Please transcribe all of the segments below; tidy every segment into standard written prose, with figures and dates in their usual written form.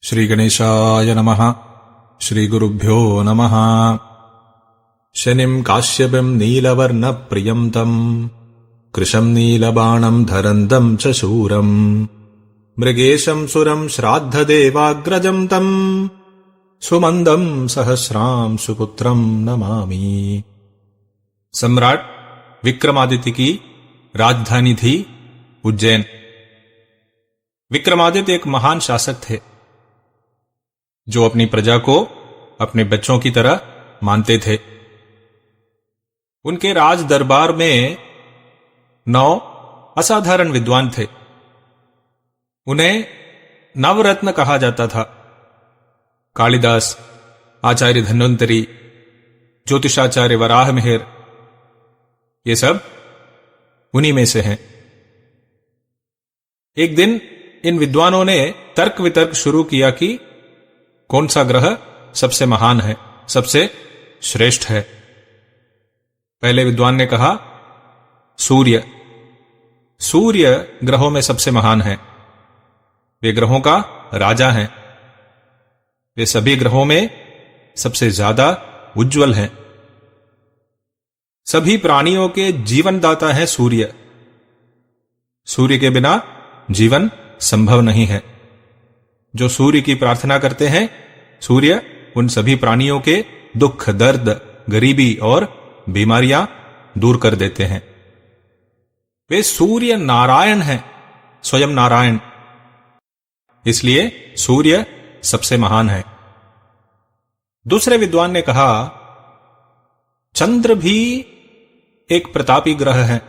श्रीगणेशाय नमः। श्रीगुरुभ्यो नमः। शनिम् काश्यपम् नीलवर्णप्रियम् तम् कृशम् नीलबाणम् धरन्तम् च शूरम् मृगेशम् सुरम् श्राद्धदेवाग्रजम् तम् सुमन्दम् सहस्रांशुपुत्रम् नमामि। सम्राट विक्रमादित्य की राजधानी थी उज्जैन। विक्रमादित्य एक महान शासक थे जो अपनी प्रजा को अपने बच्चों की तरह मानते थे। उनके राज दरबार में 9 असाधारण विद्वान थे। उन्हें नवरत्न कहा जाता था। कालिदास, आचार्य धन्वंतरी, ज्योतिषाचार्य वराह मिहिर, ये सब उन्हीं में से हैं। एक दिन इन विद्वानों ने तर्क वितर्क शुरू किया कि कौन सा ग्रह सबसे महान है, सबसे श्रेष्ठ है। पहले विद्वान ने कहा सूर्य। सूर्य ग्रहों में सबसे महान है। वे ग्रहों का राजा हैं। वे सभी ग्रहों में सबसे ज्यादा उज्जवल हैं। सभी प्राणियों के जीवनदाता है सूर्य। सूर्य के बिना जीवन संभव नहीं है। जो सूर्य की प्रार्थना करते हैं, सूर्य उन सभी प्राणियों के दुख, दर्द, गरीबी और बीमारियां दूर कर देते हैं। वे सूर्य नारायण हैं, स्वयं नारायण। इसलिए सूर्य सबसे महान है। दूसरे विद्वान ने कहा चंद्र भी एक प्रतापी ग्रह है।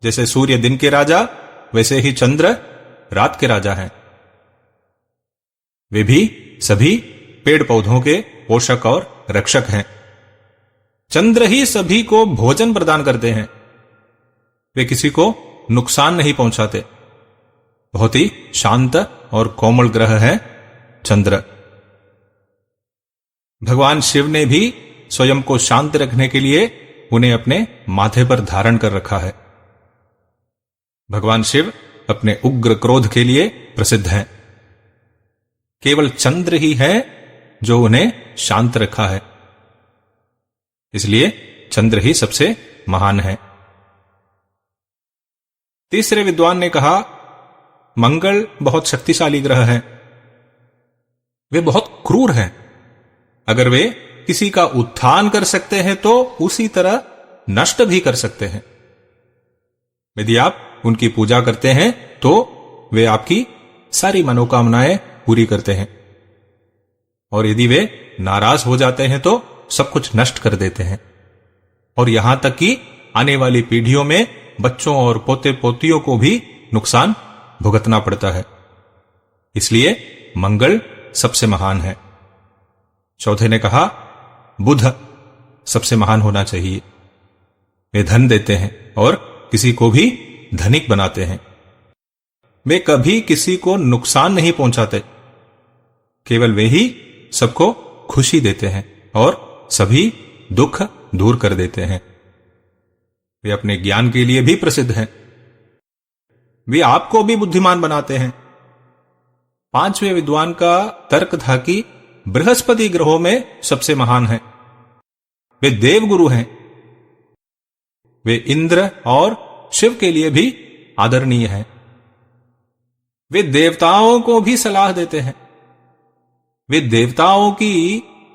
जैसे सूर्य दिन के राजा, वैसे ही चंद्र रात के राजा हैं। वे भी सभी पेड़ पौधों के पोषक और रक्षक हैं। चंद्र ही सभी को भोजन प्रदान करते हैं। वे किसी को नुकसान नहीं पहुंचाते। बहुत ही शांत और कोमल ग्रह है चंद्र। भगवान शिव ने भी स्वयं को शांत रखने के लिए उन्हें अपने माथे पर धारण कर रखा है। भगवान शिव अपने उग्र क्रोध के लिए प्रसिद्ध हैं। केवल चंद्र ही है जो उन्हें शांत रखा है। इसलिए चंद्र ही सबसे महान है। तीसरे विद्वान ने कहा मंगल बहुत शक्तिशाली ग्रह है। वे बहुत क्रूर हैं। अगर वे किसी का उत्थान कर सकते हैं तो उसी तरह नष्ट भी कर सकते हैं। यदि आप उनकी पूजा करते हैं तो वे आपकी सारी मनोकामनाएं पूरी करते हैं, और यदि वे नाराज हो जाते हैं तो सब कुछ नष्ट कर देते हैं, और यहां तक कि आने वाली पीढ़ियों में बच्चों और पोते पोतियों को भी नुकसान भुगतना पड़ता है। इसलिए मंगल सबसे महान है। चौथे ने कहा बुध सबसे महान होना चाहिए। वे धन देते हैं और किसी को भी धनिक बनाते हैं। वे कभी किसी को नुकसान नहीं पहुंचाते। केवल वे ही सबको खुशी देते हैं और सभी दुख दूर कर देते हैं। वे अपने ज्ञान के लिए भी प्रसिद्ध हैं। वे आपको भी बुद्धिमान बनाते हैं। पांचवें विद्वान का तर्क था कि बृहस्पति ग्रहों में सबसे महान है। वे देवगुरु हैं। वे इंद्र और शिव के लिए भी आदरणीय हैं। वे देवताओं को भी सलाह देते हैं। वे देवताओं की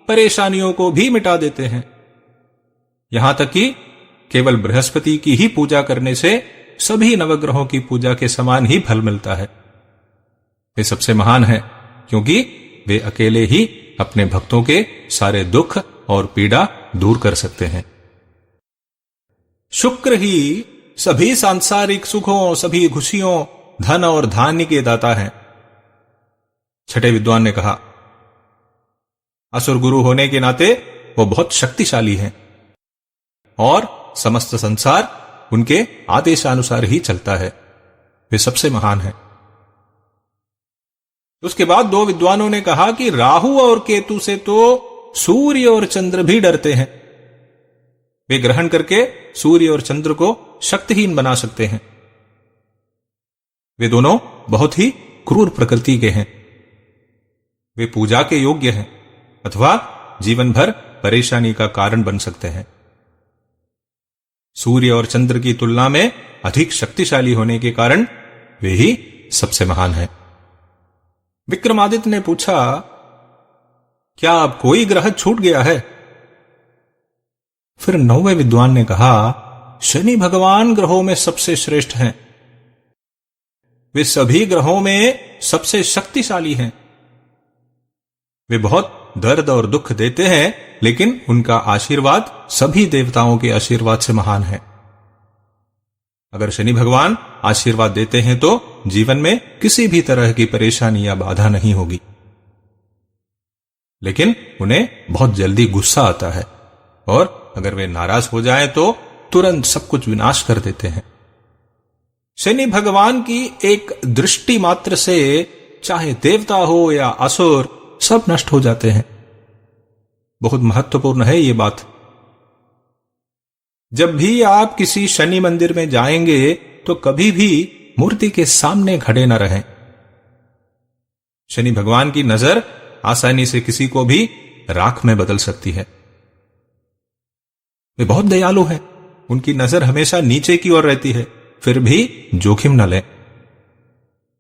परेशानियों को भी मिटा देते हैं। यहां तक कि केवल बृहस्पति की ही पूजा करने से सभी नवग्रहों की पूजा के समान ही फल मिलता है। वे सबसे महान हैं क्योंकि वे अकेले ही अपने भक्तों के सारे दुख और पीड़ा दूर कर सकते हैं। शुक्र ही सभी सांसारिक सुखों, सभी खुशियों, धन और धान्य के दाता हैं। छठे विद्वान ने कहा असुर गुरु होने के नाते वो बहुत शक्तिशाली हैं और समस्त संसार उनके आदेशानुसार ही चलता है। वे सबसे महान हैं। उसके बाद 2 विद्वानों ने कहा कि राहु और केतु से तो सूर्य और चंद्र भी डरते हैं। वे ग्रहण करके सूर्य और चंद्र को शक्तिहीन बना सकते हैं। वे दोनों बहुत ही क्रूर प्रकृति के हैं। वे पूजा के योग्य हैं अथवा जीवन भर परेशानी का कारण बन सकते हैं। सूर्य और चंद्र की तुलना में अधिक शक्तिशाली होने के कारण वे ही सबसे महान हैं। विक्रमादित्य ने पूछा, क्या अब कोई ग्रह छूट गया है? फिर 9वें विद्वान ने कहा, शनि भगवान ग्रहों में सबसे श्रेष्ठ हैं। वे सभी ग्रहों में सबसे शक्तिशाली हैं। वे बहुत दर्द और दुख देते हैं, लेकिन उनका आशीर्वाद सभी देवताओं के आशीर्वाद से महान है। अगर शनि भगवान आशीर्वाद देते हैं तो जीवन में किसी भी तरह की परेशानी या बाधा नहीं होगी, लेकिन उन्हें बहुत जल्दी गुस्सा आता है और अगर वे नाराज हो जाएं तो तुरंत सब कुछ विनाश कर देते हैं। शनि भगवान की एक दृष्टि मात्र से चाहे देवता हो या असुर सब नष्ट हो जाते हैं। बहुत महत्वपूर्ण है ये बात। जब भी आप किसी शनि मंदिर में जाएंगे तो कभी भी मूर्ति के सामने खड़े न रहें। शनि भगवान की नजर आसानी से किसी को भी राख में बदल सकती है। वे बहुत दयालु हैं, उनकी नजर हमेशा नीचे की ओर रहती है, फिर भी जोखिम न लें।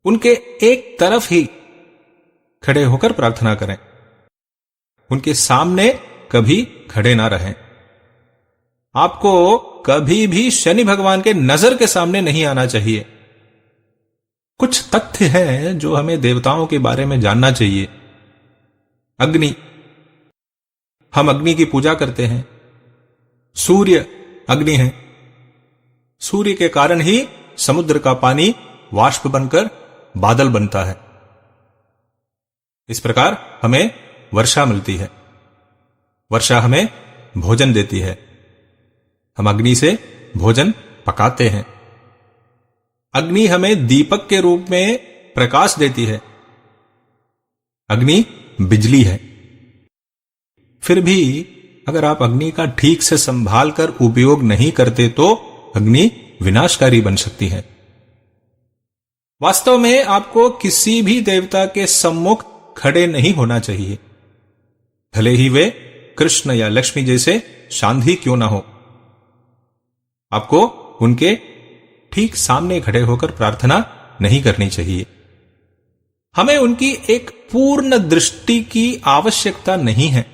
उनके एक तरफ ही खड़े होकर प्रार्थना करें, उनके सामने कभी खड़े ना रहें। आपको कभी भी शनि भगवान के नजर के सामने नहीं आना चाहिए। कुछ तथ्य हैं जो हमें देवताओं के बारे में जानना चाहिए। अग्नि, हम अग्नि की पूजा करते हैं। सूर्य अग्नि है। सूर्य के कारण ही समुद्र का पानी वाष्प बनकर बादल बनता है। इस प्रकार हमें वर्षा मिलती है। वर्षा हमें भोजन देती है। हम अग्नि से भोजन पकाते हैं। अग्नि हमें दीपक के रूप में प्रकाश देती है। अग्नि बिजली है। फिर भी अगर आप अग्नि का ठीक से संभाल कर उपयोग नहीं करते तो अग्नि विनाशकारी बन सकती है। वास्तव में आपको किसी भी देवता के सम्मुख खड़े नहीं होना चाहिए, भले ही वे कृष्ण या लक्ष्मी जैसे शांति क्यों ना हो। आपको उनके ठीक सामने खड़े होकर प्रार्थना नहीं करनी चाहिए। हमें उनकी एक पूर्ण दृष्टि की आवश्यकता नहीं है।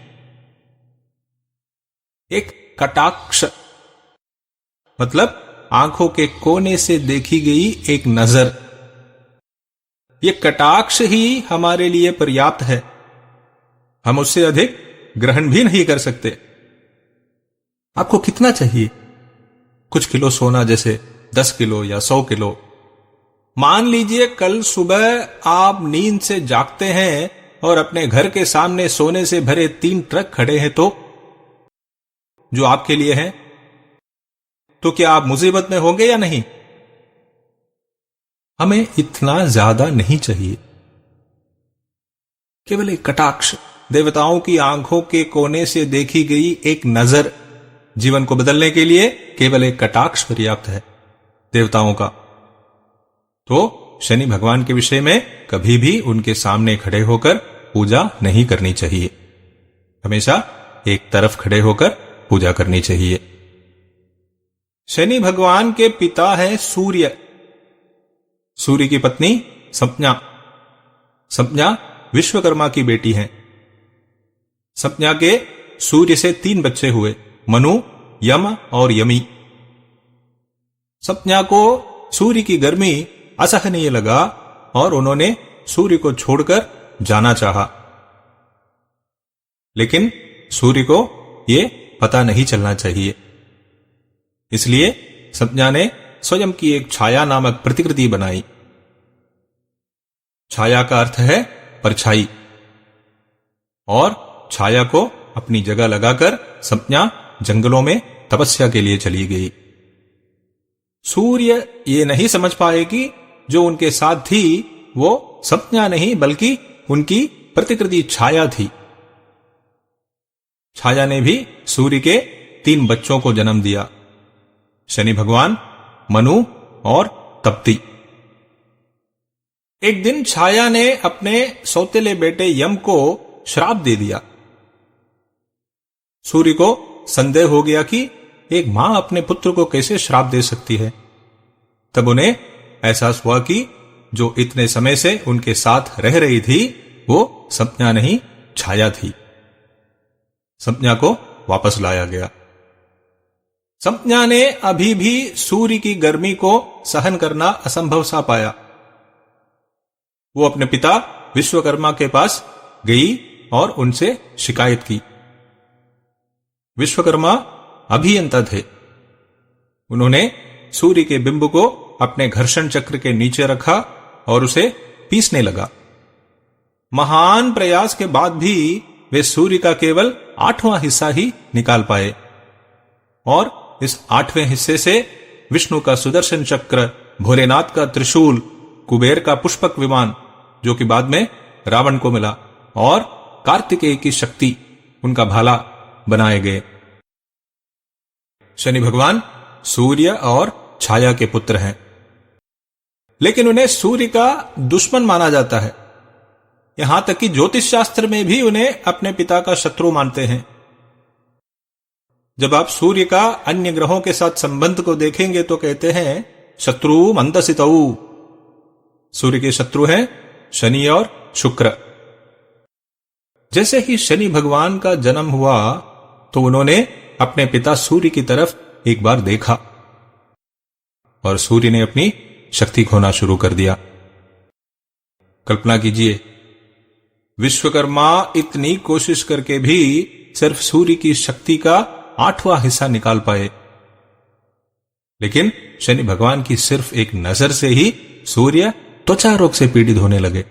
एक कटाक्ष मतलब आंखों के कोने से देखी गई एक नजर, यह कटाक्ष ही हमारे लिए पर्याप्त है। हम उससे अधिक ग्रहण भी नहीं कर सकते। आपको कितना चाहिए? कुछ किलो सोना, जैसे 10 किलो या 100 किलो। मान लीजिए कल सुबह आप नींद से जागते हैं और अपने घर के सामने सोने से भरे 3 ट्रक खड़े हैं, तो जो आपके लिए हैं, तो क्या आप मुसीबत में होंगे या नहीं? हमें इतना ज्यादा नहीं चाहिए। केवल एक कटाक्ष, देवताओं की आंखों के कोने से देखी गई एक नजर, जीवन को बदलने के लिए केवल एक कटाक्ष पर्याप्त है देवताओं का। तो शनि भगवान के विषय में कभी भी उनके सामने खड़े होकर पूजा नहीं करनी चाहिए। हमेशा एक तरफ खड़े होकर पूजा करनी चाहिए। शनि भगवान के पिता है सूर्य। सूर्य की पत्नी संज्ञा। संज्ञा विश्वकर्मा की बेटी हैं। संज्ञा के सूर्य से 3 बच्चे हुए, मनु, यम और यमी। संज्ञा को सूर्य की गर्मी असहनीय लगा और उन्होंने सूर्य को छोड़कर जाना चाहा, लेकिन सूर्य को यह पता नहीं चलना चाहिए। इसलिए संज्ञा ने स्वयं की एक छाया नामक प्रतिकृति बनाई। छाया का अर्थ है परछाई, और छाया को अपनी जगह लगाकर संज्ञा जंगलों में तपस्या के लिए चली गई। सूर्य ये नहीं समझ पाए कि जो उनके साथ थी वो संज्ञा नहीं बल्कि उनकी प्रतिकृति छाया थी। छाया ने भी सूर्य के 3 बच्चों को जन्म दिया, शनि भगवान, मनु और तप्ती। एक दिन छाया ने अपने सौतेले बेटे यम को श्राप दे दिया। सूर्य को संदेह हो गया कि एक मां अपने पुत्र को कैसे श्राप दे सकती है। तब उन्हें एहसास हुआ कि जो इतने समय से उनके साथ रह रही थी वो संज्ञा नहीं, छाया थी। संज्ञा को वापस लाया गया। संज्ञा ने अभी भी सूर्य की गर्मी को सहन करना असंभव सा पाया। वो अपने पिता विश्वकर्मा के पास गई और उनसे शिकायत की। विश्वकर्मा अभियंता थे। उन्होंने सूर्य के बिंब को अपने घर्षण चक्र के नीचे रखा और उसे पीसने लगा। महान प्रयास के बाद भी वे सूर्य का केवल 8वां हिस्सा ही निकाल पाए और इस 8वें हिस्से से विष्णु का सुदर्शन चक्र, भोलेनाथ का त्रिशूल, कुबेर का पुष्पक विमान जो कि बाद में रावण को मिला और कार्तिकेय की शक्ति, उनका भाला बनाए गए। शनि भगवान सूर्य और छाया के पुत्र हैं, लेकिन उन्हें सूर्य का दुश्मन माना जाता है। यहां तक कि ज्योतिष शास्त्र में भी उन्हें अपने पिता का शत्रु मानते हैं। जब आप सूर्य का अन्य ग्रहों के साथ संबंध को देखेंगे तो कहते हैं शत्रु मंदसितऊ। सूर्य के शत्रु हैं शनि और शुक्र। जैसे ही शनि भगवान का जन्म हुआ तो उन्होंने अपने पिता सूर्य की तरफ एक बार देखा और सूर्य ने अपनी शक्ति खोना शुरू कर दिया। कल्पना कीजिए, विश्वकर्मा इतनी कोशिश करके भी सिर्फ सूर्य की शक्ति का 8वां हिस्सा निकाल पाए, लेकिन शनि भगवान की सिर्फ एक नजर से ही सूर्य त्वचा रोग से पीड़ित होने लगे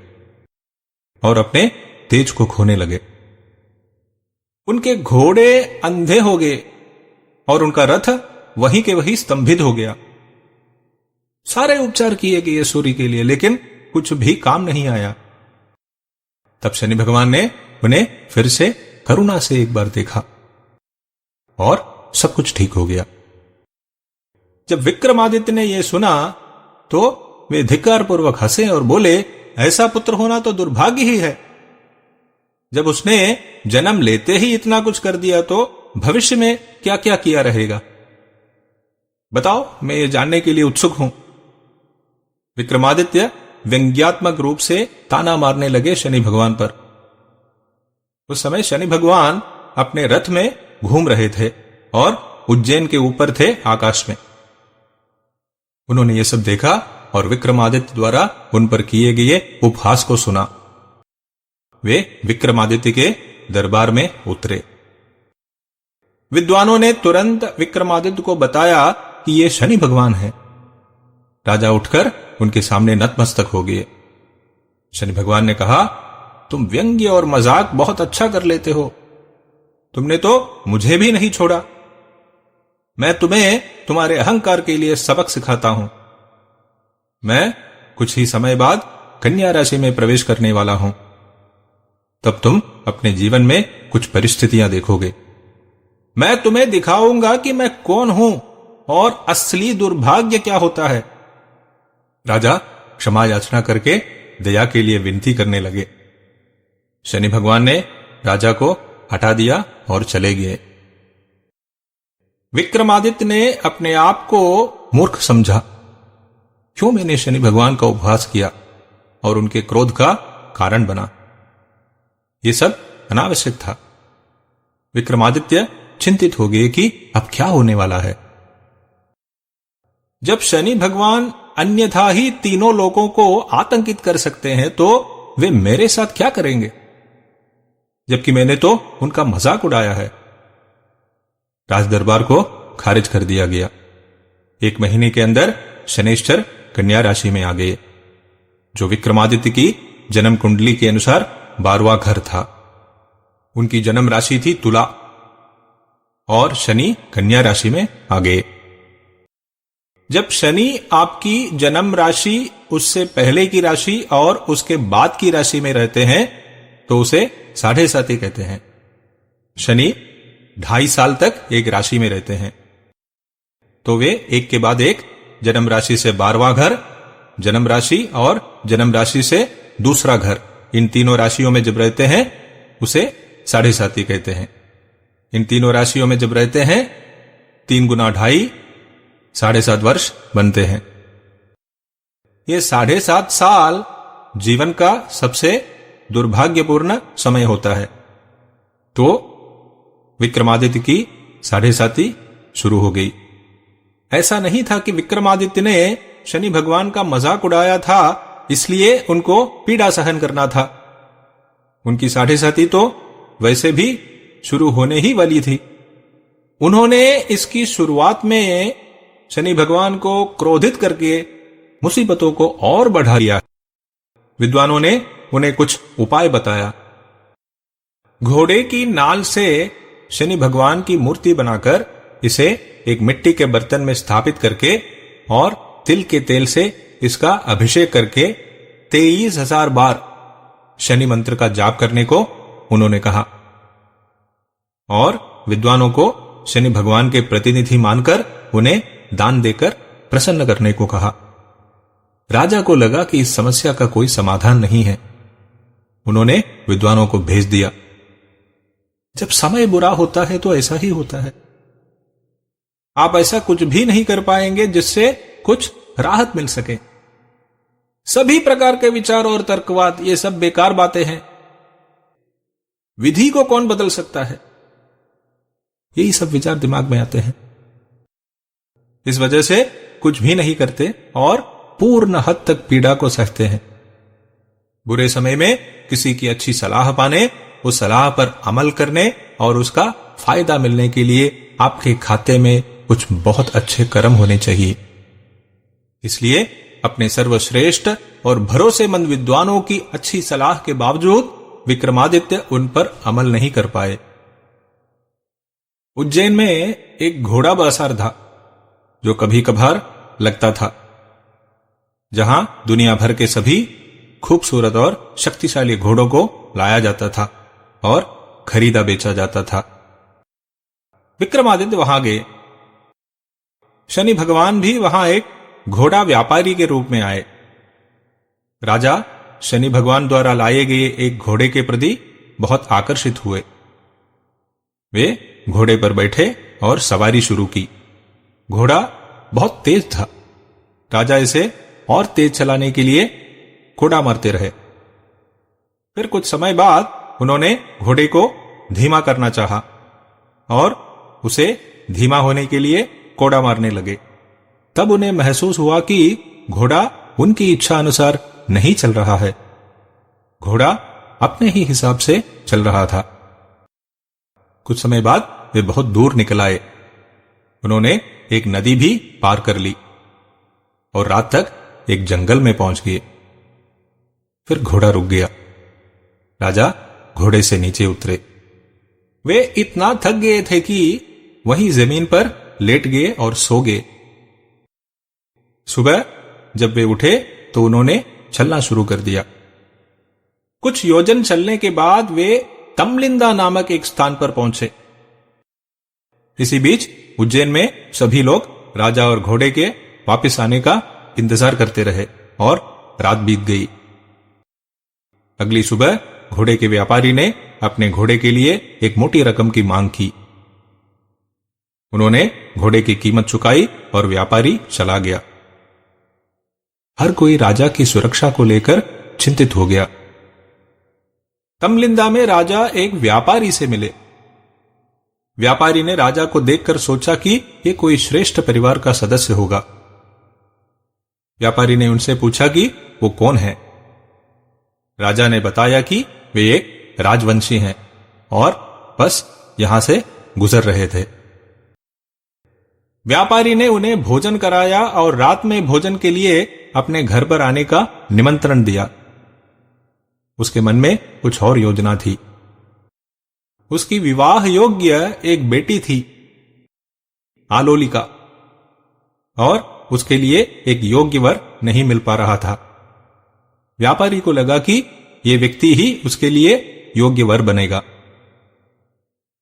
और अपने तेज को खोने लगे। उनके घोड़े अंधे हो गए और उनका रथ वहीं के वहीं स्तंभित हो गया। सारे उपचार किए गए सूर्य के लिए, लेकिन कुछ भी काम नहीं आया। तब शनि भगवान ने उन्हें फिर से करुणा से एक बार देखा और सब कुछ ठीक हो गया। जब विक्रमादित्य ने यह सुना तो वे धिक्कार पूर्वक हंसे और बोले, ऐसा पुत्र होना तो दुर्भाग्य ही है। जब उसने जन्म लेते ही इतना कुछ कर दिया तो भविष्य में क्या क्या किया रहेगा, बताओ, मैं ये जानने के लिए उत्सुक हूं। विक्रमादित्य व्यंग्यात्मक रूप से ताना मारने लगे शनि भगवान पर। उस समय शनि भगवान अपने रथ में घूम रहे थे और उज्जैन के ऊपर थे आकाश में। उन्होंने ये सब देखा और विक्रमादित्य द्वारा उन पर किए गए उपहास को सुना। वे विक्रमादित्य के दरबार में उतरे। विद्वानों ने तुरंत विक्रमादित्य को बताया कि ये शनि भगवान है। राजा उठकर उनके सामने नतमस्तक हो गए। शनि भगवान ने कहा, तुम व्यंग्य और मजाक बहुत अच्छा कर लेते हो। तुमने तो मुझे भी नहीं छोड़ा। मैं तुम्हें तुम्हारे अहंकार के लिए सबक सिखाता हूं। मैं कुछ ही समय बाद कन्या राशि में प्रवेश करने वाला हूं। तब तुम अपने जीवन में कुछ परिस्थितियां देखोगे। मैं तुम्हें दिखाऊंगा कि मैं कौन हूं और असली दुर्भाग्य क्या होता है। राजा क्षमा याचना करके दया के लिए विनती करने लगे। शनि भगवान ने राजा को हटा दिया और चले गए। विक्रमादित्य ने अपने आप को मूर्ख समझा। क्यों मैंने शनि भगवान का उपहास किया और उनके क्रोध का कारण बना। यह सब अनावश्यक था। विक्रमादित्य चिंतित हो गए कि अब क्या होने वाला है। जब शनि भगवान अन्यथा ही तीनों लोगों को आतंकित कर सकते हैं तो वे मेरे साथ क्या करेंगे, जबकि मैंने तो उनका मजाक उड़ाया है। राजदरबार को खारिज कर दिया गया। 1 महीने के अंदर शनैश्चर कन्या राशि में आ गए, जो विक्रमादित्य की जन्म कुंडली के अनुसार 12वां घर था। उनकी जन्म राशि थी तुला और शनि कन्या राशि में आ गए। जब शनि आपकी जन्म राशि, उससे पहले की राशि और उसके बाद की राशि में रहते हैं तो उसे 7.5 कहते हैं। शनि 2.5 साल तक एक राशि में रहते हैं तो वे एक के बाद एक जन्म राशि से 12वां घर जन्म राशि और जन्म राशि से दूसरा घर, इन तीनों राशियों में जब रहते हैं उसे साढ़े साती कहते हैं। इन तीनों राशियों में जब रहते हैं 3 गुना 2.5 7.5 वर्ष बनते हैं। ये 7.5 साल जीवन का सबसे दुर्भाग्यपूर्ण समय होता है। तो विक्रमादित्य की साढ़े साती शुरू हो गई। ऐसा नहीं था कि विक्रमादित्य ने शनि भगवान का मजाक उड़ाया था इसलिए उनको पीड़ा सहन करना था। उनकी साढ़े साती तो वैसे भी शुरू होने ही वाली थी। उन्होंने इसकी शुरुआत में शनि भगवान को क्रोधित करके मुसीबतों को और बढ़ा दिया। विद्वानों ने उन्हें कुछ उपाय बताया। घोड़े की नाल से शनि भगवान की मूर्ति बनाकर इसे एक मिट्टी के बर्तन में स्थापित करके और तिल के तेल से इसका अभिषेक करके 23,000 बार शनि मंत्र का जाप करने को उन्होंने कहा और विद्वानों को शनि भगवान के प्रतिनिधि मानकर उन्हें दान देकर प्रसन्न करने को कहा। राजा को लगा कि इस समस्या का कोई समाधान नहीं है। उन्होंने विद्वानों को भेज दिया। जब समय बुरा होता है तो ऐसा ही होता है। आप ऐसा कुछ भी नहीं कर पाएंगे जिससे कुछ राहत मिल सके। सभी प्रकार के विचार और तर्कवाद ये सब बेकार बातें हैं। विधि को कौन बदल सकता है? यही सब विचार दिमाग में आते हैं। इस वजह से कुछ भी नहीं करते और पूर्ण हद तक पीड़ा को सहते हैं। बुरे समय में किसी की अच्छी सलाह पाने, उस सलाह पर अमल करने और उसका फायदा मिलने के लिए आपके खाते में कुछ बहुत अच्छे कर्म होने चाहिए। इसलिए अपने सर्वश्रेष्ठ और भरोसेमंद विद्वानों की अच्छी सलाह के बावजूद विक्रमादित्य उन पर अमल नहीं कर पाए। उज्जैन में एक घोड़ा बाजार था जो कभी कभार लगता था, जहां दुनिया भर के सभी खूबसूरत और शक्तिशाली घोड़ों को लाया जाता था और खरीदा बेचा जाता था। विक्रमादित्य वहां गए। शनि भगवान भी वहां एक घोड़ा व्यापारी के रूप में आए। राजा शनि भगवान द्वारा लाए गए एक घोड़े के प्रति बहुत आकर्षित हुए। वे घोड़े पर बैठे और सवारी शुरू की। घोड़ा बहुत तेज था। राजा इसे और तेज चलाने के लिए कोड़ा मारते रहे। फिर कुछ समय बाद उन्होंने घोड़े को धीमा करना चाहा और उसे धीमा होने के लिए कोड़ा मारने लगे। तब उन्हें महसूस हुआ कि घोड़ा उनकी इच्छा अनुसार नहीं चल रहा है। घोड़ा अपने ही हिसाब से चल रहा था। कुछ समय बाद वे बहुत दूर निकल आए। उन्होंने एक नदी भी पार कर ली और रात तक एक जंगल में पहुंच गए। फिर घोड़ा रुक गया। राजा घोड़े से नीचे उतरे। वे इतना थक गए थे कि वहीं जमीन पर लेट गए और सो गए। सुबह जब वे उठे तो उन्होंने चलना शुरू कर दिया। कुछ योजन चलने के बाद वे तमलिंदा नामक एक स्थान पर पहुंचे। इसी बीच उज्जैन में सभी लोग राजा और घोड़े के वापस आने का इंतजार करते रहे और रात बीत गई। अगली सुबह घोड़े के व्यापारी ने अपने घोड़े के लिए एक मोटी रकम की मांग की। उन्होंने घोड़े की कीमत चुकाई और व्यापारी चला गया। हर कोई राजा की सुरक्षा को लेकर चिंतित हो गया। तमलिंदा में राजा एक व्यापारी से मिले। व्यापारी ने राजा को देखकर सोचा कि यह कोई श्रेष्ठ परिवार का सदस्य होगा। व्यापारी ने उनसे पूछा कि वो कौन है। राजा ने बताया कि वे एक राजवंशी हैं और बस यहां से गुजर रहे थे। व्यापारी ने उन्हें भोजन कराया और रात में भोजन के लिए अपने घर पर आने का निमंत्रण दिया। उसके मन में कुछ और योजना थी। उसकी विवाह योग्य एक बेटी थी, आलोलिका, और उसके लिए एक योग्य वर नहीं मिल पा रहा था। व्यापारी को लगा कि यह व्यक्ति ही उसके लिए योग्य वर बनेगा।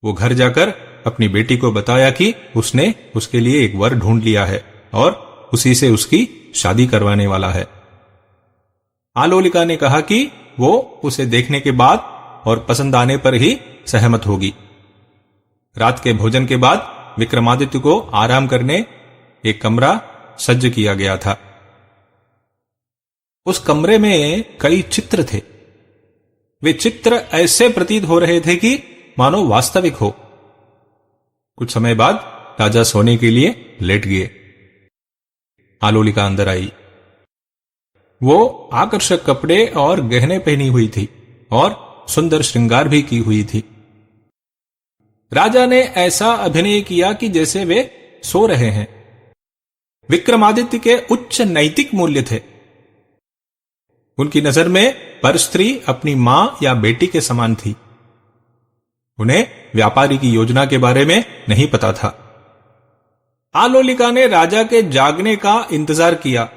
वो घर जाकर अपनी बेटी को बताया कि उसने उसके लिए एक वर ढूंढ लिया है और उसी से उसकी शादी करवाने वाला है। आलोलिका ने कहा कि वो उसे देखने के बाद और पसंद आने पर ही सहमत होगी। रात के भोजन के बाद विक्रमादित्य को आराम करने एक कमरा सज्ज किया गया था। उस कमरे में कई चित्र थे। वे चित्र ऐसे प्रतीत हो रहे थे कि मानो वास्तविक हो। कुछ समय बाद राजा सोने के लिए लेट गए। आलोलिका अंदर आई। वो आकर्षक कपड़े और गहने पहनी हुई थी और सुंदर श्रृंगार भी की हुई थी। राजा ने ऐसा अभिनय किया कि जैसे वे सो रहे हैं। विक्रमादित्य के उच्च नैतिक मूल्य थे। उनकी नजर में परस्त्री अपनी मां या बेटी के समान थी। उन्हें व्यापारी की योजना के बारे में नहीं पता था। आलोलिका ने राजा के जागने का इंतजार किया।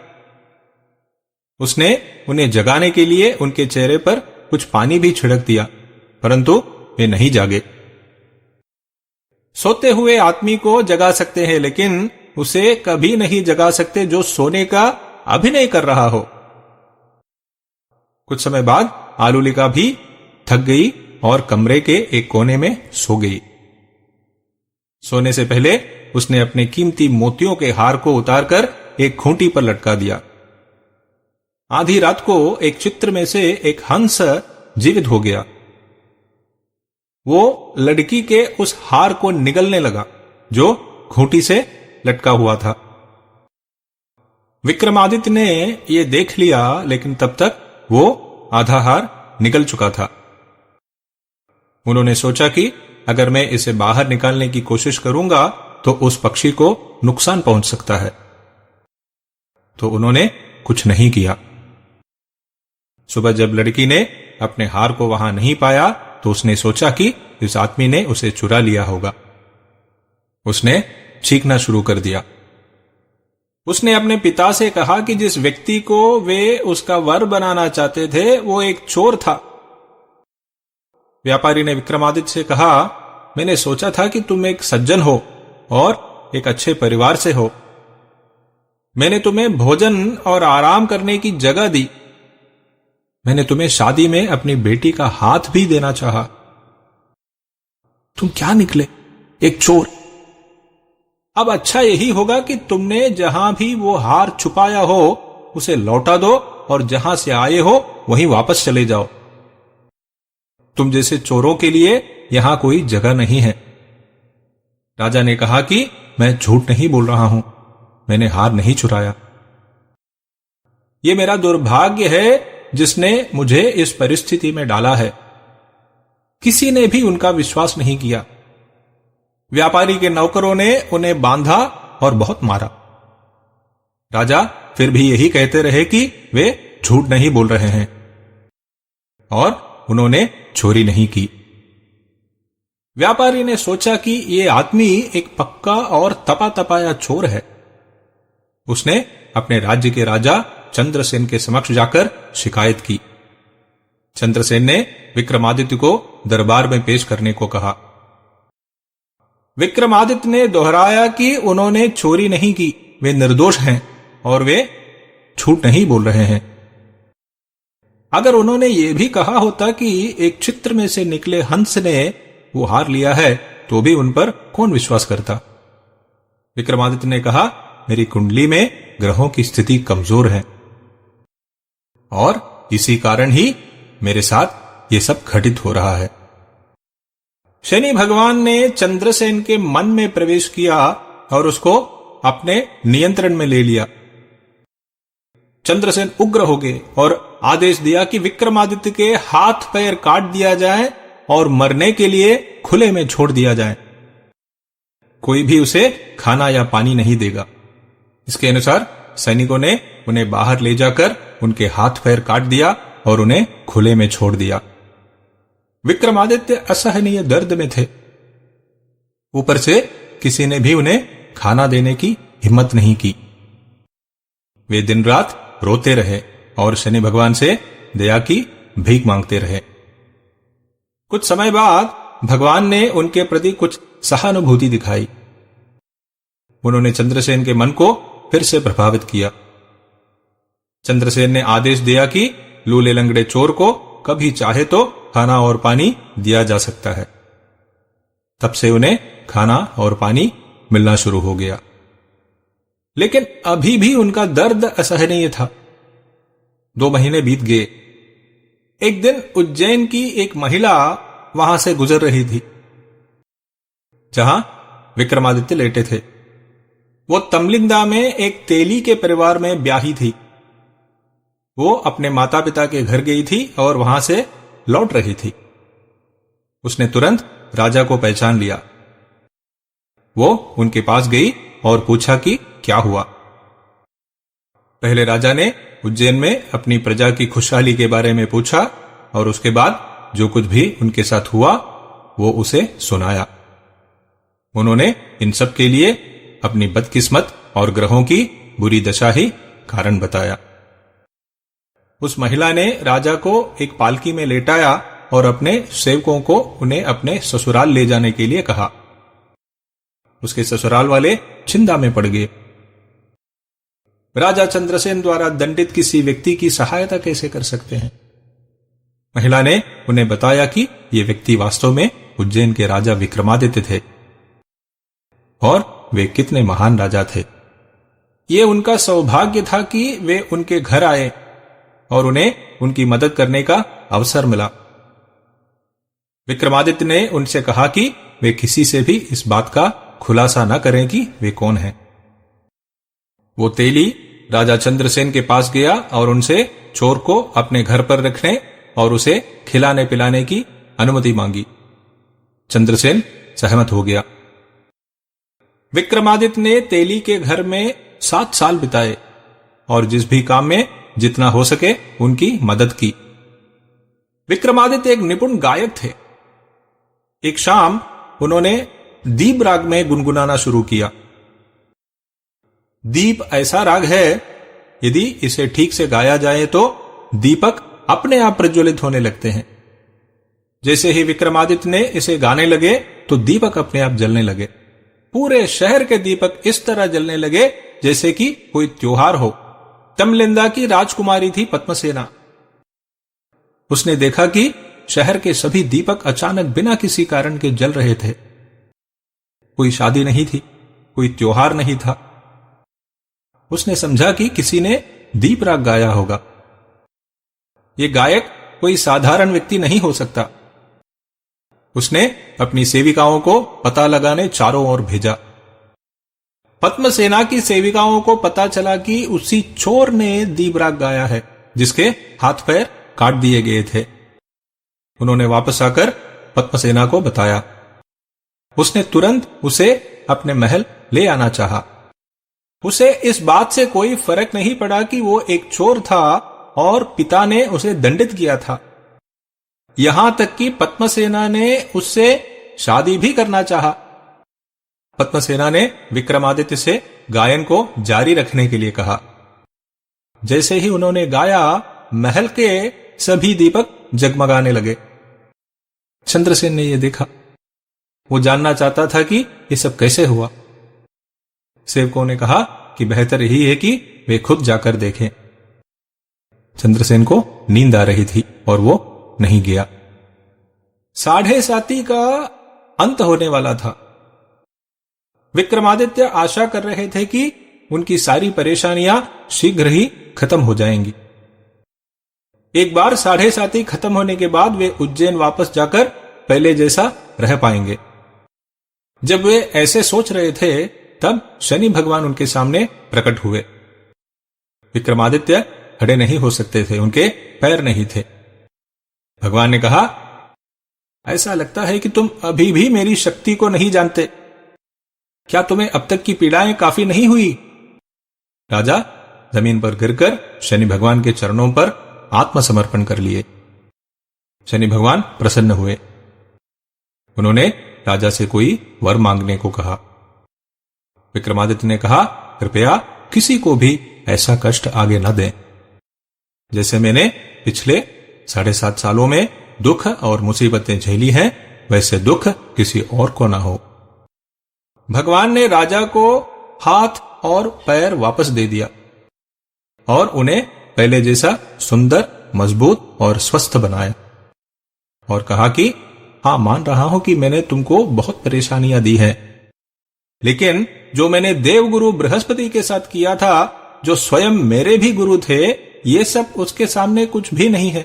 उसने उन्हें जगाने के लिए उनके चेहरे पर कुछ पानी भी छिड़क दिया, परंतु वे नहीं जागे। सोते हुए आदमी को जगा सकते हैं, लेकिन उसे कभी नहीं जगा सकते जो सोने का अभिनय कर रहा हो। कुछ समय बाद आलोलिका भी थक गई और कमरे के एक कोने में सो गई। सोने से पहले उसने अपने कीमती मोतियों के हार को उतारकर एक खूंटी पर लटका दिया। आधी रात को एक चित्र में से एक हंस जीवित हो गया। वो लड़की के उस हार को निगलने लगा जो खूंटी से लटका हुआ था। विक्रमादित्य ने यह देख लिया, लेकिन तब तक वो आधा हार निगल चुका था। उन्होंने सोचा कि अगर मैं इसे बाहर निकालने की कोशिश करूंगा तो उस पक्षी को नुकसान पहुंच सकता है, तो उन्होंने कुछ नहीं किया। सुबह जब लड़की ने अपने हार को वहां नहीं पाया तो उसने सोचा कि इस आदमी ने उसे चुरा लिया होगा। उसने चीखना शुरू कर दिया। उसने अपने पिता से कहा कि जिस व्यक्ति को वे उसका वर बनाना चाहते थे वो एक चोर था। व्यापारी ने विक्रमादित्य से कहा, मैंने सोचा था कि तुम एक सज्जन हो और एक अच्छे परिवार से हो। मैंने तुम्हें भोजन और आराम करने की जगह दी। मैंने तुम्हें शादी में अपनी बेटी का हाथ भी देना चाहा। तुम क्या निकले? एक चोर। अब अच्छा यही होगा कि तुमने जहां भी वो हार छुपाया हो उसे लौटा दो और जहां से आए हो वहीं वापस चले जाओ। तुम जैसे चोरों के लिए यहां कोई जगह नहीं है। राजा ने कहा कि मैं झूठ नहीं बोल रहा हूं, मैंने हार नहीं चुराया। यह मेरा दुर्भाग्य है जिसने मुझे इस परिस्थिति में डाला है। किसी ने भी उनका विश्वास नहीं किया। व्यापारी के नौकरों ने उन्हें बांधा और बहुत मारा। राजा फिर भी यही कहते रहे कि वे झूठ नहीं बोल रहे हैं और उन्होंने चोरी नहीं की। व्यापारी ने सोचा कि यह आदमी एक पक्का और तपा तपाया चोर है। उसने अपने राज्य के राजा चंद्रसेन के समक्ष जाकर शिकायत की। चंद्रसेन ने विक्रमादित्य को दरबार में पेश करने को कहा। विक्रमादित्य ने दोहराया कि उन्होंने चोरी नहीं की, वे निर्दोष हैं और वे झूठ नहीं बोल रहे हैं। अगर उन्होंने यह भी कहा होता कि एक चित्र में से निकले हंस ने वो हार लिया है तो भी उन पर कौन विश्वास करता। विक्रमादित्य ने कहा, मेरी कुंडली में ग्रहों की स्थिति कमजोर है और इसी कारण ही मेरे साथ ये सब घटित हो रहा है। शनि भगवान ने चंद्रसेन के मन में प्रवेश किया और उसको अपने नियंत्रण में ले लिया। चंद्रसेन उग्र हो गए और आदेश दिया कि विक्रमादित्य के हाथ पैर काट दिया जाए और मरने के लिए खुले में छोड़ दिया जाए। कोई भी उसे खाना या पानी नहीं देगा। इसके अनुसार सैनिकों ने उन्हें बाहर ले जाकर उनके हाथ पैर काट दिया और उन्हें खुले में छोड़ दिया। विक्रमादित्य असहनीय दर्द में थे। ऊपर से किसी ने भी उन्हें खाना देने की हिम्मत नहीं की। वे दिन रात रोते रहे और शनि भगवान से दया की भीख मांगते रहे। कुछ समय बाद भगवान ने उनके प्रति कुछ सहानुभूति दिखाई। उन्होंने चंद्रसेन के मन को फिर से प्रभावित किया। चंद्रसेन ने आदेश दिया कि लूले लंगड़े चोर को कभी चाहे तो खाना और पानी दिया जा सकता है। तब से उन्हें खाना और पानी मिलना शुरू हो गया। लेकिन अभी भी उनका दर्द असहनीय था। 2 महीने बीत गए। एक दिन उज्जैन की एक महिला वहां से गुजर रही थी, जहां विक्रमादित्य लेटे थे। वो तमलिंदा में एक तेली के परिवार में ब्याही थी। वो अपने माता पिता के घर गई थी और वहां से लौट रही थी। उसने तुरंत राजा को पहचान लिया। वो उनके पास गई और पूछा कि क्या हुआ। पहले राजा ने उज्जैन में अपनी प्रजा की खुशहाली के बारे में पूछा और उसके बाद जो कुछ भी उनके साथ हुआ वो उसे सुनाया। उन्होंने इन सब के लिए अपनी बदकिस्मत और ग्रहों की बुरी दशा ही कारण बताया। उस महिला ने राजा को एक पालकी में लेटाया और अपने सेवकों को उन्हें अपने ससुराल ले जाने के लिए कहा। उसके ससुराल वाले चिंता में पड़ गए। राजा चंद्रसेन द्वारा दंडित किसी व्यक्ति की सहायता कैसे कर सकते हैं? महिला ने उन्हें बताया कि ये व्यक्ति वास्तव में उज्जैन के राजा विक्रमादित्य थे और वे कितने महान राजा थे। ये उनका सौभाग्य था कि वे उनके घर आए और उन्हें उनकी मदद करने का अवसर मिला। विक्रमादित्य ने उनसे कहा कि वे किसी से भी इस बात का खुलासा न करें कि वे कौन हैं। वो तेली राजा चंद्रसेन के पास गया और उनसे चोर को अपने घर पर रखने और उसे खिलाने पिलाने की अनुमति मांगी। चंद्रसेन सहमत हो गया। विक्रमादित्य ने तेली के घर में 7 साल बिताए और जिस भी काम में जितना हो सके उनकी मदद की। विक्रमादित्य एक निपुण गायक थे। एक शाम उन्होंने दीप राग में गुनगुनाना शुरू किया। दीप ऐसा राग है, यदि इसे ठीक से गाया जाए तो दीपक अपने आप प्रज्वलित होने लगते हैं। जैसे ही विक्रमादित्य ने इसे गाने लगे तो दीपक अपने आप जलने लगे। पूरे शहर के दीपक इस तरह जलने लगे जैसे कि कोई त्योहार हो। तमलिंदा की राजकुमारी थी पद्मसेना। उसने देखा कि शहर के सभी दीपक अचानक बिना किसी कारण के जल रहे थे। कोई शादी नहीं थी, कोई त्योहार नहीं था। उसने समझा कि किसी ने दीप राग गाया होगा। ये गायक कोई साधारण व्यक्ति नहीं हो सकता। उसने अपनी सेविकाओं को पता लगाने चारों ओर भेजा। पद्मसेना की सेविकाओं को पता चला कि उसी चोर ने दीप राग गाया है जिसके हाथ पैर काट दिए गए थे। उन्होंने वापस आकर पद्मसेना को बताया। उसने तुरंत उसे अपने महल ले आना चाहा। उसे इस बात से कोई फर्क नहीं पड़ा कि वो एक चोर था और पिता ने उसे दंडित किया था। यहां तक कि पद्मसेना ने उससे शादी भी करना चाहा। पद्मसेना ने विक्रमादित्य से गायन को जारी रखने के लिए कहा। जैसे ही उन्होंने गाया, महल के सभी दीपक जगमगाने लगे। चंद्रसेन ने यह देखा। वो जानना चाहता था कि यह सब कैसे हुआ। सेवकों ने कहा कि बेहतर यही है कि वे खुद जाकर देखें। चंद्रसेन को नींद आ रही थी और वो नहीं गया। 7:30 का अंत होने वाला था। विक्रमादित्य आशा कर रहे थे कि उनकी सारी परेशानियां शीघ्र ही खत्म हो जाएंगी। एक बार 7:30 खत्म होने के बाद वे उज्जैन वापस जाकर पहले जैसा रह पाएंगे। जब वे ऐसे सोच रहे थे तब शनि भगवान उनके सामने प्रकट हुए। विक्रमादित्य खड़े नहीं हो सकते थे, उनके पैर नहीं थे। भगवान ने कहा, ऐसा लगता है कि तुम अभी भी मेरी शक्ति को नहीं जानते। क्या तुम्हें अब तक की पीड़ाएं काफी नहीं हुई? राजा जमीन पर गिरकर शनि भगवान के चरणों पर आत्मसमर्पण कर लिए। शनि भगवान प्रसन्न हुए। उन्होंने राजा से कोई वर मांगने को कहा। विक्रमादित्य ने कहा, कृपया किसी को भी ऐसा कष्ट आगे न दें। जैसे मैंने पिछले 7.5 सालों में दुख और मुसीबतें झेली हैं, वैसे दुख किसी और को ना हो। भगवान ने राजा को हाथ और पैर वापस दे दिया और उन्हें पहले जैसा सुंदर मजबूत और स्वस्थ बनाया और कहा कि हाँ, मान रहा हूं कि मैंने तुमको बहुत परेशानियां दी हैं, लेकिन जो मैंने देवगुरु बृहस्पति के साथ किया था, जो स्वयं मेरे भी गुरु थे, ये सब उसके सामने कुछ भी नहीं है।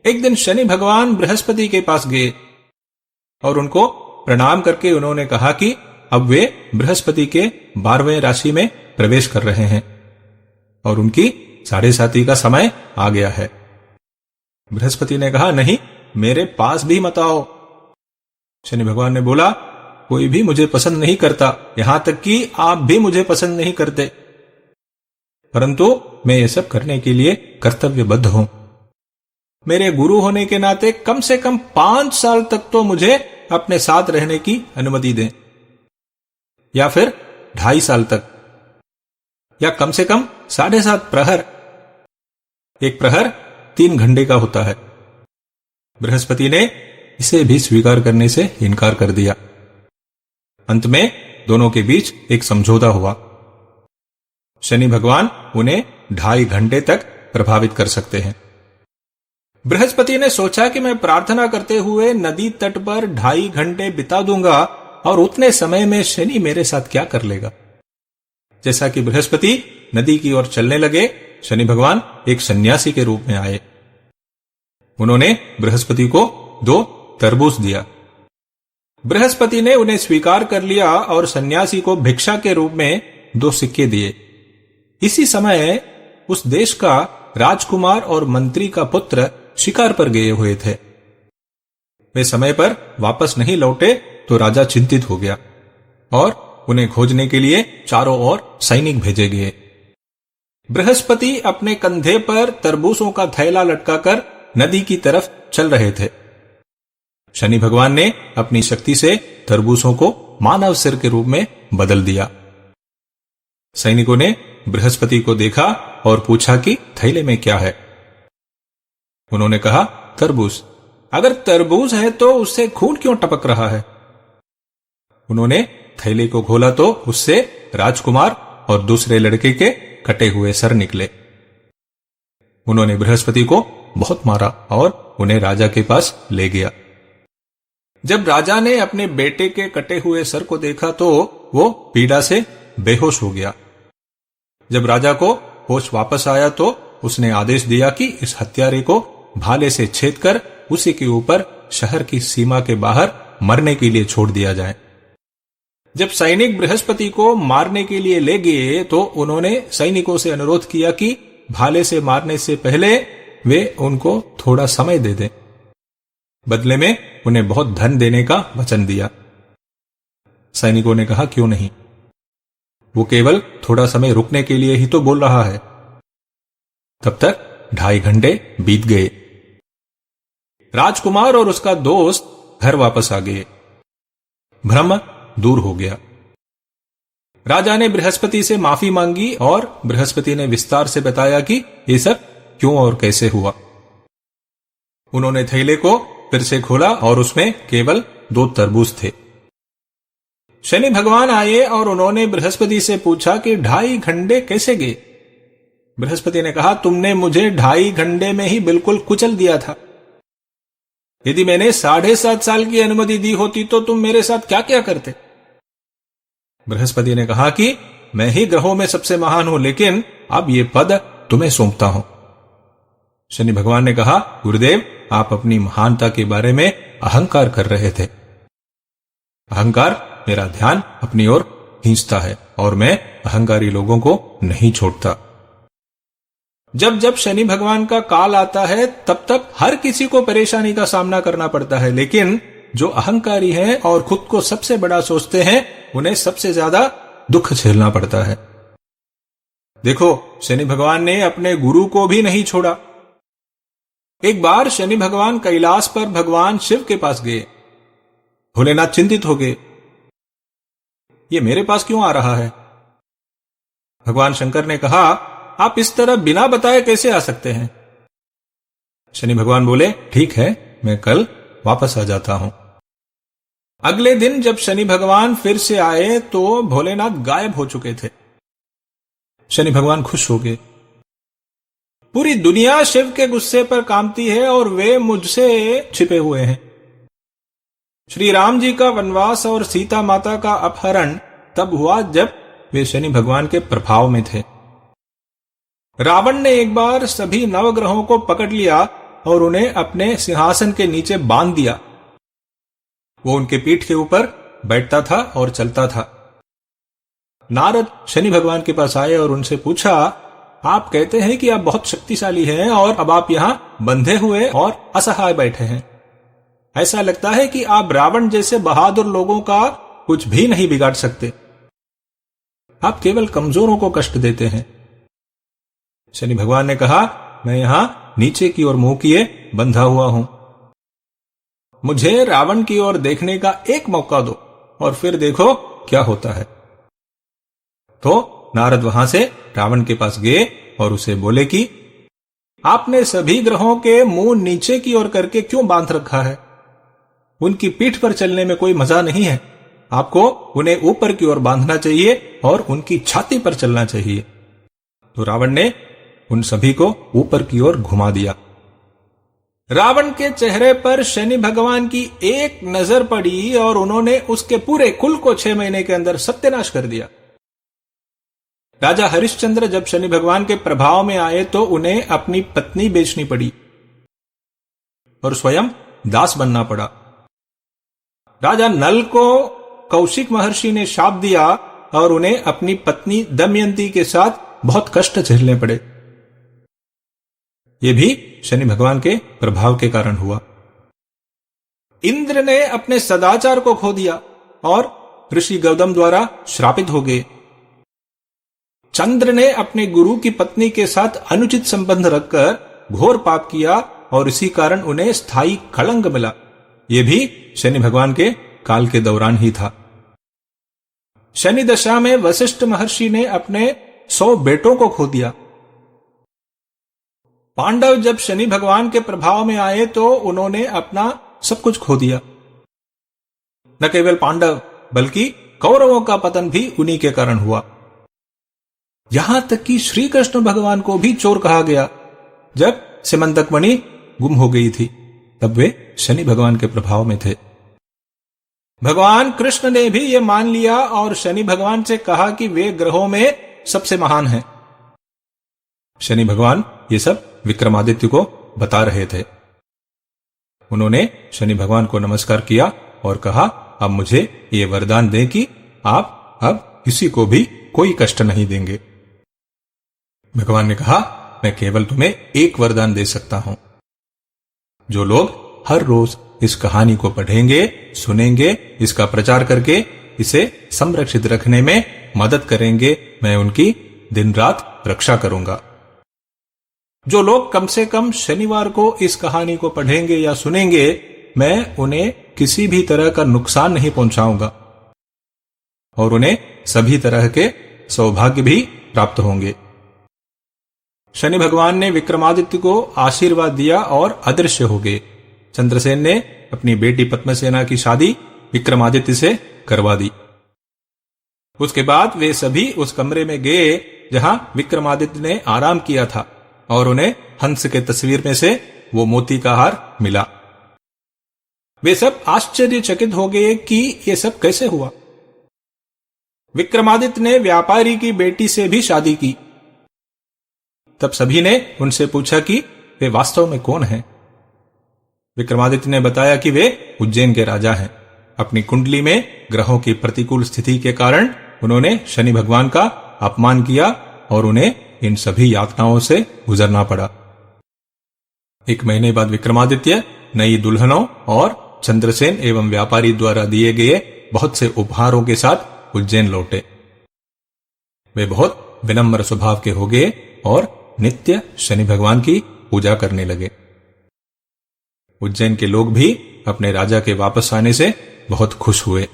एक दिन शनि भगवान बृहस्पति के पास गए और उनको प्रणाम करके उन्होंने कहा कि अब वे बृहस्पति के 12वें राशि में प्रवेश कर रहे हैं और उनकी 7:30 का समय आ गया है। बृहस्पति ने कहा, नहीं, मेरे पास भी मत आओ। शनि भगवान ने बोला, कोई भी मुझे पसंद नहीं करता, यहां तक कि आप भी मुझे पसंद नहीं करते, परंतु मैं ये सब करने के लिए कर्तव्यबद्ध हूं। मेरे गुरु होने के नाते कम से कम 5 साल तक तो मुझे अपने साथ रहने की अनुमति दें, या फिर 2.5 साल तक, या कम से कम 7.5 प्रहर। एक प्रहर 3 घंटे का होता है। बृहस्पति ने इसे भी स्वीकार करने से इनकार कर दिया। अंत में दोनों के बीच एक समझौता हुआ। शनि भगवान उन्हें 2.5 घंटे तक प्रभावित कर सकते हैं। बृहस्पति ने सोचा कि मैं प्रार्थना करते हुए नदी तट पर 2.5 घंटे बिता दूंगा और उतने समय में शनि मेरे साथ क्या कर लेगा। जैसा कि बृहस्पति नदी की ओर चलने लगे, शनि भगवान एक सन्यासी के रूप में आए। उन्होंने बृहस्पति को 2 तरबूज दिया। बृहस्पति ने उन्हें स्वीकार कर लिया और सन्यासी को भिक्षा के रूप में 2 सिक्के दिए। इसी समय उस देश का राजकुमार और मंत्री का पुत्र शिकार पर गए हुए थे। वे समय पर वापस नहीं लौटे तो राजा चिंतित हो गया और उन्हें खोजने के लिए चारों ओर सैनिक भेजे गए। बृहस्पति अपने कंधे पर तरबूजों का थैला लटकाकर नदी की तरफ चल रहे थे। शनि भगवान ने अपनी शक्ति से तरबूजों को मानव सिर के रूप में बदल दिया। सैनिकों ने बृहस्पति को देखा और पूछा कि थैले में क्या है। उन्होंने कहा, तरबूज। अगर तरबूज है तो उससे खून क्यों टपक रहा है? उन्होंने थैले को खोला तो उससे राजकुमार और दूसरे लड़के के कटे हुए सर निकले। उन्होंने बृहस्पति को बहुत मारा और उन्हें राजा के पास ले गया। जब राजा ने अपने बेटे के कटे हुए सर को देखा तो वो पीड़ा से बेहोश हो गया। जब राजा को होश वापस आया तो उसने आदेश दिया कि इस हत्यारे को भाले से छेद कर उसी के ऊपर शहर की सीमा के बाहर मरने के लिए छोड़ दिया जाए। जब सैनिक बृहस्पति को मारने के लिए ले गए तो उन्होंने सैनिकों से अनुरोध किया कि भाले से मारने से पहले वे उनको थोड़ा समय दे दें। बदले में उन्हें बहुत धन देने का वचन दिया। सैनिकों ने कहा, क्यों नहीं, वो केवल थोड़ा समय रुकने के लिए ही तो बोल रहा है। तब तक 2.5 घंटे बीत गए। राजकुमार और उसका दोस्त घर वापस आ गए। भ्रम दूर हो गया। राजा ने बृहस्पति से माफी मांगी और बृहस्पति ने विस्तार से बताया कि ये सब क्यों और कैसे हुआ। उन्होंने थैले को फिर से खोला और उसमें केवल 2 तरबूज थे। शनि भगवान आए और उन्होंने बृहस्पति से पूछा कि 2.5 घंटे कैसे गए। बृहस्पति ने कहा, तुमने मुझे 2.5 घंटे में ही बिल्कुल कुचल दिया था। यदि मैंने 7.5 साल की अनुमति दी होती तो तुम मेरे साथ क्या क्या करते। बृहस्पति ने कहा कि मैं ही ग्रहों में सबसे महान हूं, लेकिन अब ये पद तुम्हें सौंपता हूं। शनि भगवान ने कहा, गुरुदेव, आप अपनी महानता के बारे में अहंकार कर रहे थे। अहंकार मेरा ध्यान अपनी ओर खींचता है और मैं अहंकारी लोगों को नहीं छोड़ता। जब जब शनि भगवान का काल आता है तब तक हर किसी को परेशानी का सामना करना पड़ता है, लेकिन जो अहंकारी हैं और खुद को सबसे बड़ा सोचते हैं उन्हें सबसे ज्यादा दुख झेलना पड़ता है। देखो, शनि भगवान ने अपने गुरु को भी नहीं छोड़ा। एक बार शनि भगवान कैलाश पर भगवान शिव के पास गए। भोलेनाथ चिंतित हो गए, ये मेरे पास क्यों आ रहा है? भगवान शंकर ने कहा, आप इस तरह बिना बताए कैसे आ सकते हैं? शनि भगवान बोले, ठीक है, मैं कल वापस आ जाता हूं। अगले दिन जब शनि भगवान फिर से आए तो भोलेनाथ गायब हो चुके थे। शनि भगवान खुश हो गए। पूरी दुनिया शिव के गुस्से पर कांपती है और वे मुझसे छिपे हुए हैं। श्री राम जी का वनवास और सीता माता का अपहरण तब हुआ जब वे शनि भगवान के प्रभाव में थे। रावण ने एक बार सभी नवग्रहों को पकड़ लिया और उन्हें अपने सिंहासन के नीचे बांध दिया। वो उनके पीठ के ऊपर बैठता था और चलता था। नारद शनि भगवान के पास आए और उनसे पूछा, आप कहते हैं कि आप बहुत शक्तिशाली हैं और अब आप यहां बंधे हुए और असहाय बैठे हैं। ऐसा लगता है कि आप रावण जैसे बहादुर लोगों का कुछ भी नहीं बिगाड़ सकते। आप केवल कमजोरों को कष्ट देते हैं। शनि भगवान ने कहा, मैं यहां नीचे की ओर मुंह किए बंधा हुआ हूं। मुझे रावण की ओर देखने का एक मौका दो और फिर देखो क्या होता है। तो नारद वहां से रावण के पास गए और उसे बोले कि आपने सभी ग्रहों के मुंह नीचे की ओर करके क्यों बांध रखा है? उनकी पीठ पर चलने में कोई मजा नहीं है। आपको उन्हें ऊपर की ओर बांधना चाहिए और उनकी छाती पर चलना चाहिए। तो रावण ने उन सभी को ऊपर की ओर घुमा दिया। रावण के चेहरे पर शनि भगवान की एक नजर पड़ी और उन्होंने उसके पूरे कुल को 6 महीने के अंदर सत्यानाश कर दिया। राजा हरिश्चंद्र जब शनि भगवान के प्रभाव में आए तो उन्हें अपनी पत्नी बेचनी पड़ी और स्वयं दास बनना पड़ा। राजा नल को कौशिक महर्षि ने शाप दिया और उन्हें अपनी पत्नी दमयंती के साथ बहुत कष्ट झेलने पड़े। यह भी शनि भगवान के प्रभाव के कारण हुआ। इंद्र ने अपने सदाचार को खो दिया और ऋषि गौतम द्वारा श्रापित हो गए। चंद्र ने अपने गुरु की पत्नी के साथ अनुचित संबंध रखकर घोर पाप किया और इसी कारण उन्हें स्थायी कलंक मिला। यह भी शनि भगवान के काल के दौरान ही था। शनि दशा में वशिष्ठ महर्षि ने अपने 100 बेटों को खो दिया। पांडव जब शनि भगवान के प्रभाव में आए तो उन्होंने अपना सब कुछ खो दिया। न केवल पांडव बल्कि कौरवों का पतन भी उन्हीं के कारण हुआ। यहां तक कि श्री कृष्ण भगवान को भी चोर कहा गया। जब सिमंतक मणि गुम हो गई थी तब वे शनि भगवान के प्रभाव में थे। भगवान कृष्ण ने भी यह मान लिया और शनि भगवान से कहा कि वे ग्रहों में सबसे महान हैं। शनि भगवान ये सब विक्रमादित्य को बता रहे थे। उन्होंने शनि भगवान को नमस्कार किया और कहा, अब मुझे ये वरदान दें कि आप अब किसी को भी कोई कष्ट नहीं देंगे। भगवान ने कहा, मैं केवल तुम्हें एक वरदान दे सकता हूं। जो लोग हर रोज इस कहानी को पढ़ेंगे, सुनेंगे, इसका प्रचार करके इसे संरक्षित रखने में मदद करेंगे, मैं उनकी दिन रात रक्षा करूंगा। जो लोग कम से कम शनिवार को इस कहानी को पढ़ेंगे या सुनेंगे, मैं उन्हें किसी भी तरह का नुकसान नहीं पहुंचाऊंगा और उन्हें सभी तरह के सौभाग्य भी प्राप्त होंगे। शनि भगवान ने विक्रमादित्य को आशीर्वाद दिया और अदृश्य हो गए। चंद्रसेन ने अपनी बेटी पद्मसेना की शादी विक्रमादित्य से करवा दी। उसके बाद वे सभी उस कमरे में गए जहां विक्रमादित्य ने आराम किया था और उन्हें हंस के तस्वीर में से वो मोती का हार मिला। वे सब आश्चर्यचकित हो गए कि ये सब कैसे हुआ। विक्रमादित्य ने व्यापारी की बेटी से भी शादी की। तब सभी ने उनसे पूछा कि वे वास्तव में कौन हैं। विक्रमादित्य ने बताया कि वे उज्जैन के राजा हैं। अपनी कुंडली में ग्रहों की प्रतिकूल स्थिति के कारण उन्होंने शनि भगवान का अपमान किया और उन्हें इन सभी यातनाओं से गुजरना पड़ा। 1 महीने बाद विक्रमादित्य नई दुल्हनों और चंद्रसेन एवं व्यापारी द्वारा दिए गए बहुत से उपहारों के साथ उज्जैन लौटे। वे बहुत विनम्र स्वभाव के हो गए और नित्य शनि भगवान की पूजा करने लगे। उज्जैन के लोग भी अपने राजा के वापस आने से बहुत खुश हुए।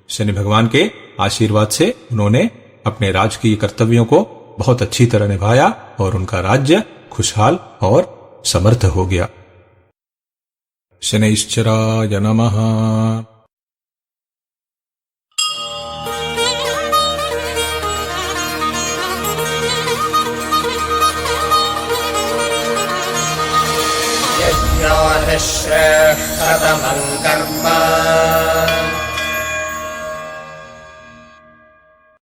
शनि भगवान के आशीर्वाद से उन्होंने अपने राजकीय कर्तव्यों को बहुत अच्छी तरह निभाया और उनका राज्य खुशहाल और समर्थ हो गया। शनैश्चराय नमः। श्रेष्ठतमम् कर्म